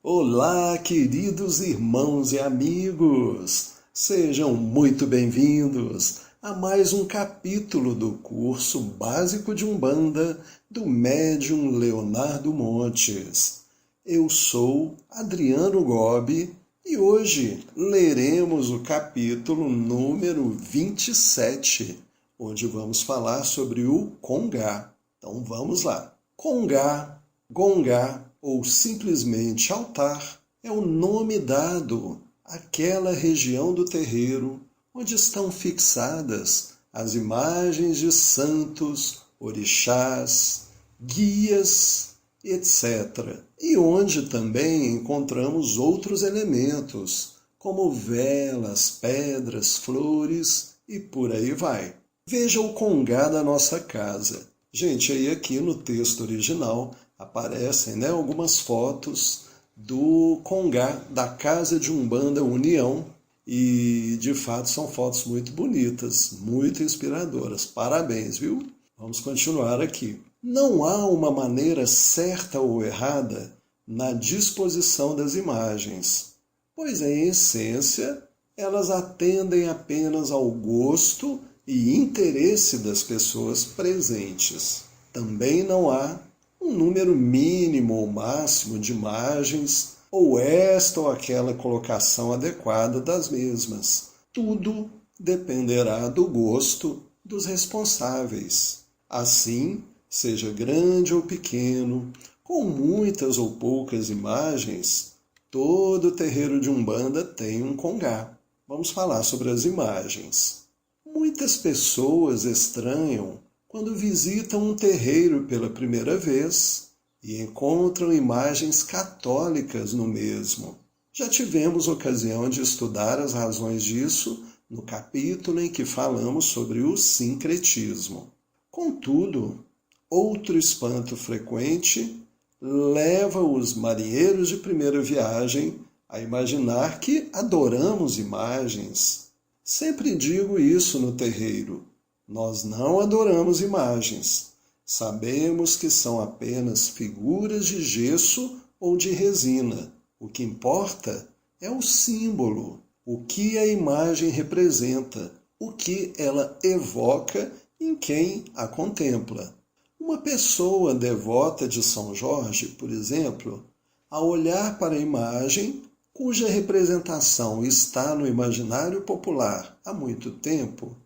Olá, queridos irmãos e amigos! Sejam muito bem-vindos a mais um capítulo do curso básico de Umbanda do médium Leonardo Montes. Eu sou Adriano Gobi e hoje leremos o capítulo número 27, onde vamos falar sobre o Congá. Então vamos lá. Congá, Gongá ou simplesmente altar é o nome dado àquela região do terreiro onde estão fixadas as imagens de santos, orixás, guias, etc. E onde também encontramos outros elementos, como velas, pedras, flores e por aí vai. Veja o Congá da nossa casa. Gente, aí aqui no texto original aparecem algumas fotos do Congá da Casa de Umbanda União e de fato são fotos muito bonitas, muito inspiradoras. Parabéns, viu? Vamos continuar aqui. Não há uma maneira certa ou errada na disposição das imagens, pois em essência elas atendem apenas ao gosto e interesse das pessoas presentes. Também não há um número mínimo ou máximo de imagens, ou esta ou aquela colocação adequada das mesmas. Tudo dependerá do gosto dos responsáveis. Assim, seja grande ou pequeno, com muitas ou poucas imagens, todo terreiro de Umbanda tem um Congá. Vamos falar sobre as imagens. Muitas pessoas estranham quando visitam um terreiro pela primeira vez e encontram imagens católicas no mesmo. Já tivemos ocasião de estudar as razões disso no capítulo em que falamos sobre o sincretismo. Contudo, outro espanto frequente leva os marinheiros de primeira viagem a imaginar que adoramos imagens. Sempre digo isso no terreiro. Nós não adoramos imagens. Sabemos que são apenas figuras de gesso ou de resina. O que importa é o símbolo, o que a imagem representa, o que ela evoca em quem a contempla. Uma pessoa devota de São Jorge, por exemplo, ao olhar para a imagem, cuja representação está no imaginário popular há muito tempo,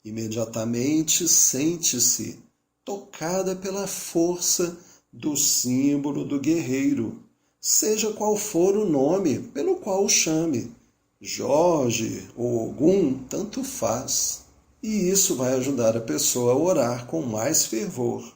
imediatamente sente-se tocada pela força do símbolo do guerreiro, seja qual for o nome pelo qual o chame, Jorge ou Ogum, tanto faz. E isso vai ajudar a pessoa a orar com mais fervor.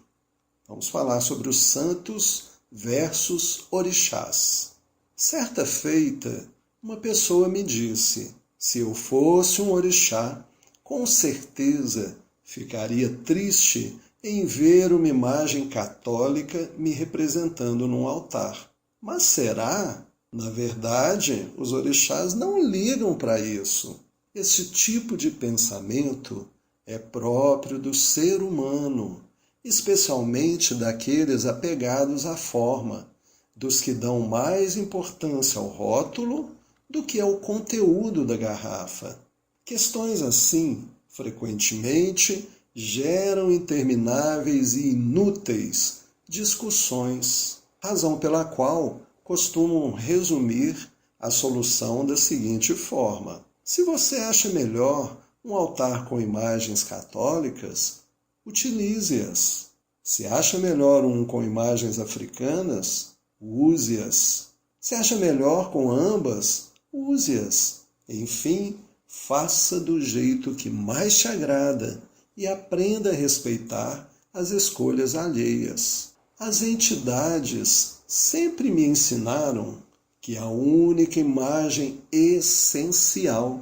Vamos falar sobre os santos versus orixás. Certa feita, uma pessoa me disse: se eu fosse um orixá, com certeza ficaria triste em ver uma imagem católica me representando num altar. Mas será? Na verdade, os orixás não ligam para isso. Esse tipo de pensamento é próprio do ser humano, especialmente daqueles apegados à forma, dos que dão mais importância ao rótulo do que ao conteúdo da garrafa. Questões assim, frequentemente, geram intermináveis e inúteis discussões, razão pela qual costumam resumir a solução da seguinte forma: se você acha melhor um altar com imagens católicas, utilize-as. Se acha melhor um com imagens africanas, use-as. Se acha melhor com ambas, use-as. Enfim, faça do jeito que mais te agrada e aprenda a respeitar as escolhas alheias. As entidades sempre me ensinaram que a única imagem essencial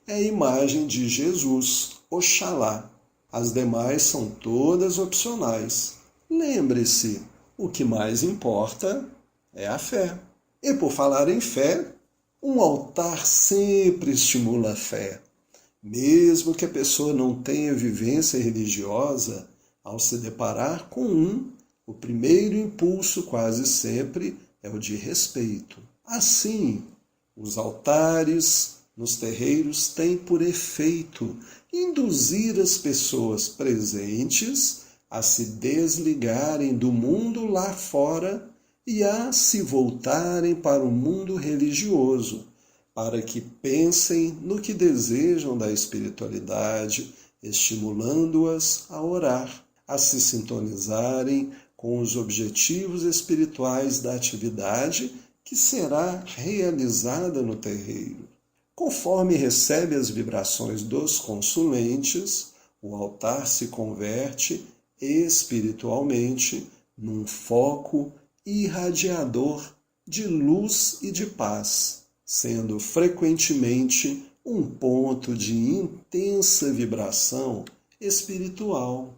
é a imagem de Jesus, Oxalá. As demais são todas opcionais. Lembre-se, o que mais importa é a fé. E por falar em fé, um altar sempre estimula a fé. Mesmo que a pessoa não tenha vivência religiosa, ao se deparar com o primeiro impulso quase sempre é o de respeito. Assim, os altares nos terreiros têm por efeito induzir as pessoas presentes a se desligarem do mundo lá fora e a se voltarem para o mundo religioso, para que pensem no que desejam da espiritualidade, estimulando-as a orar, a se sintonizarem com os objetivos espirituais da atividade que será realizada no terreiro. Conforme recebe as vibrações dos consulentes, o altar se converte espiritualmente num foco irradiador de luz e de paz, sendo frequentemente um ponto de intensa vibração espiritual.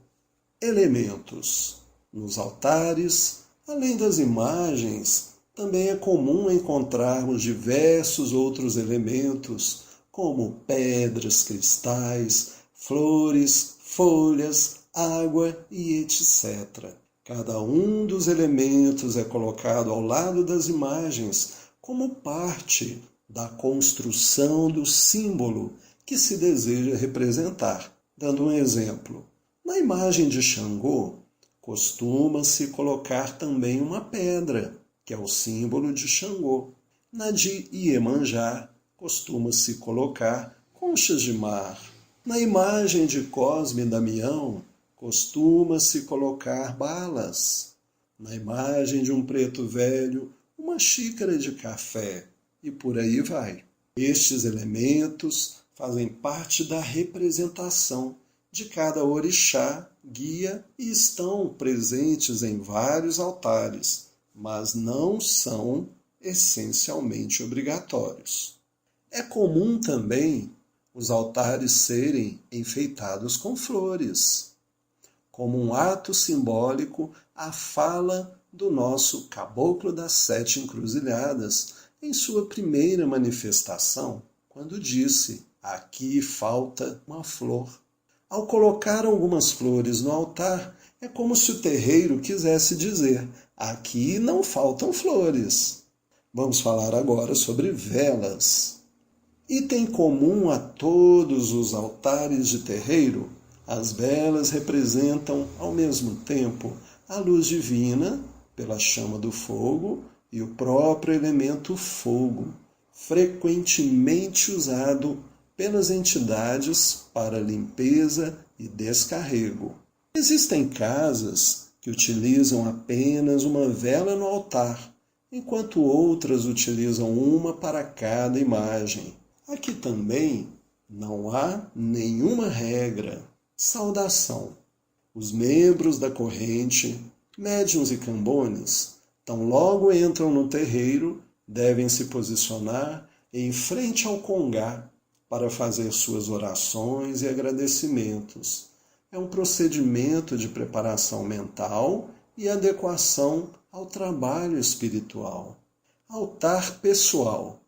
Elementos. Nos altares, além das imagens, também é comum encontrarmos diversos outros elementos, como pedras, cristais, flores, folhas, água e etc. Cada um dos elementos é colocado ao lado das imagens como parte da construção do símbolo que se deseja representar. Dando um exemplo, na imagem de Xangô, costuma-se colocar também uma pedra, que é o símbolo de Xangô. Na de Iemanjá, costuma-se colocar conchas de mar. Na imagem de Cosme e Damião, costuma-se colocar balas. Na imagem de um preto velho, uma xícara de café. E por aí vai. Estes elementos fazem parte da representação de cada orixá, guia e estão presentes em vários altares, mas não são essencialmente obrigatórios. É comum também os altares serem enfeitados com flores, como um ato simbólico à fala do nosso Caboclo das Sete Encruzilhadas em sua primeira manifestação, quando disse: "Aqui falta uma flor". Ao colocar algumas flores no altar, é como se o terreiro quisesse dizer: "Aqui não faltam flores". Vamos falar agora sobre velas. Item comum a todos os altares de terreiro, as velas representam ao mesmo tempo a luz divina, pela chama do fogo, e o próprio elemento fogo, frequentemente usado pelas entidades para limpeza e descarrego. Existem casas que utilizam apenas uma vela no altar, enquanto outras utilizam uma para cada imagem. Aqui também não há nenhuma regra. Saudação. Os membros da corrente, médiuns e cambones, tão logo entram no terreiro, devem se posicionar em frente ao congá para fazer suas orações e agradecimentos. É um procedimento de preparação mental e adequação ao trabalho espiritual. Altar pessoal.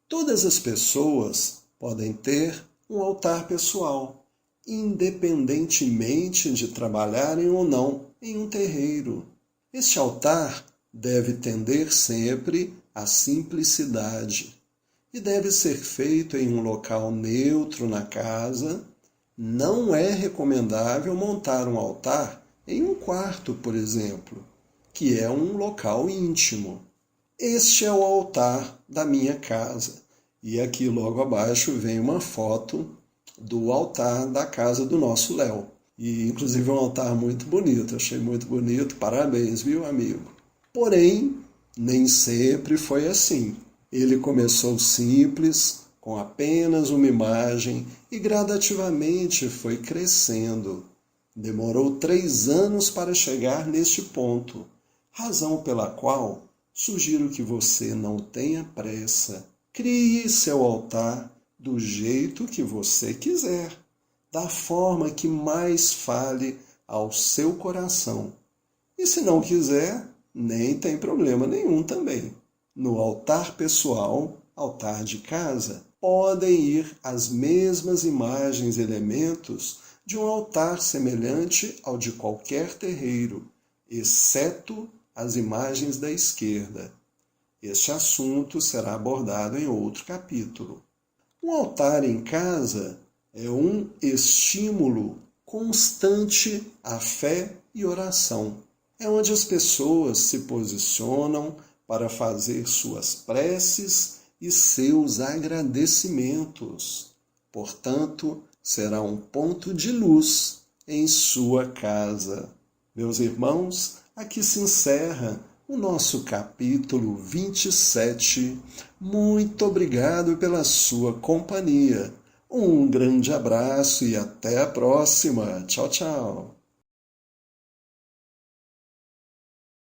Todas as pessoas podem ter um altar pessoal, independentemente de trabalharem ou não em um terreiro. Este altar deve tender sempre à simplicidade e deve ser feito em um local neutro na casa. Não é recomendável montar um altar em um quarto, por exemplo, que é um local íntimo. Este é o altar da minha casa. E aqui logo abaixo vem uma foto do altar da casa do nosso Léo. E inclusive é um altar muito bonito, achei muito bonito, parabéns, viu, amigo? Porém, nem sempre foi assim. Ele começou simples, com apenas uma imagem, e gradativamente foi crescendo. Demorou 3 anos para chegar neste ponto, razão pela qual sugiro que você não tenha pressa. Crie seu altar do jeito que você quiser, da forma que mais fale ao seu coração. E se não quiser, nem tem problema nenhum também. No altar pessoal, altar de casa, podem ir as mesmas imagens e elementos de um altar semelhante ao de qualquer terreiro, exceto as imagens da esquerda. Este assunto será abordado em outro capítulo. Um altar em casa é um estímulo constante à fé e oração. É onde as pessoas se posicionam para fazer suas preces e seus agradecimentos. Portanto, será um ponto de luz em sua casa. Meus irmãos, aqui se encerra o nosso capítulo 27. Muito obrigado pela sua companhia. Um grande abraço e até a próxima. Tchau, tchau.